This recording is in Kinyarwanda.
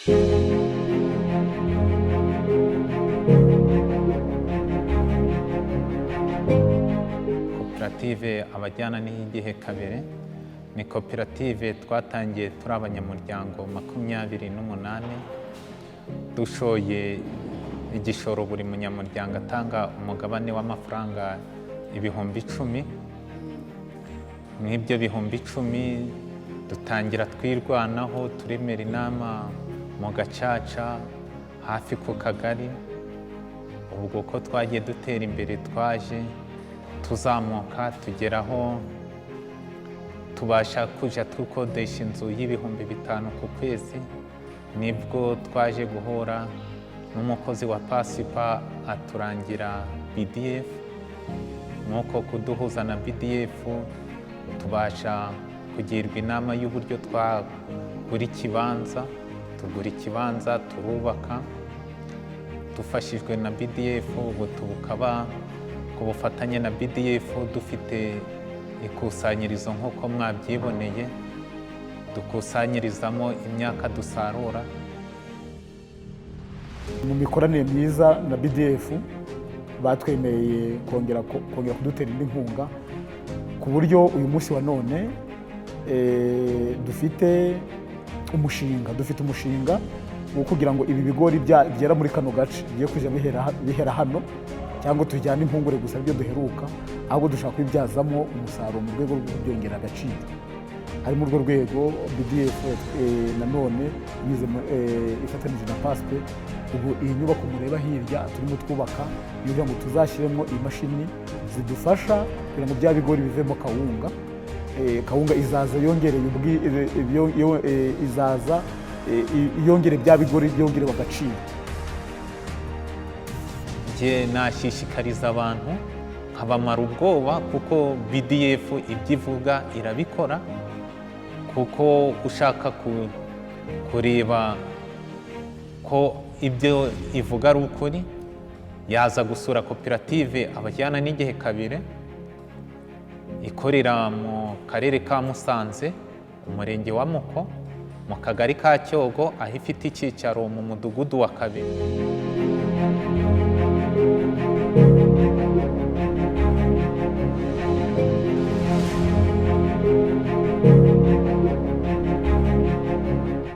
Koperative Abajyana n'Igihe Kabiri ni koperative twatangiye turi abanyamuryango 28, dushoye igishoro buri munyamuryango atanga umugabane w'amafaranga ibihumbi 10. N'ibyo bihumbi 10 dutangira twirwanaho, turemera inama mu gacaca hafi ku kagari. Ubwo ko twagiye dutera imbere, twaje tuzamuka tugeraho tubasha kuja dukodesha inzu y'ibihumbi 5 ku kwezi. Nibwo twaje guhura n'umukozi wa Pasipa aturangira BDF. Nuko kuduhuza na BDF tubasha kugirwa inama y'uburyo twagura ikibanza. Tugura ikibanza turubaka dufashijwe na BDF. Ubu tukaba ku bufatanye na BDF dufite ikusanyirizo nk'uko mwabyiboneye, dukusanyirizamo imyaka dusarura. Mu mikoranire myiza na BDF batwemereye kongera kudutera indi nkunga, ku buryo uyu munsi wa none dufite umushinga wo kugira ngo ibi bigori byera muri kano gace bigiye kujya bihera hano, cyangwa tujyane impungure gusa ibyo duheruka, ahubwo dushaka kubibyazamo umusaruro mu rwego rwo kubyongera agaciro. Hari muri urwo rwego BDF nanone ifatanyije na Pasipe, ubu iyi nyubako mureba hirya turimo twubaka kugira ngo tuzashyiremo imashini zidufasha kugira ngo bya bigori bivemo kawunga. Kawunga izaza yongere bya bigori byongere agaciro. Njye nashishikariza abantu nkabamara ubwoba, kuko BDF ibyo ivuga irabikora. Kuko ushaka kureba ko ibyo ivuga ari ukuri, yaza gusura koperative Abajyana n'Igihe Kabiri ikorera mu karere ka Musanze, umurenge wa Muko, mu kagari ka Cyogo, aho ifite icyicaro mu mudugudu wa Kabiri.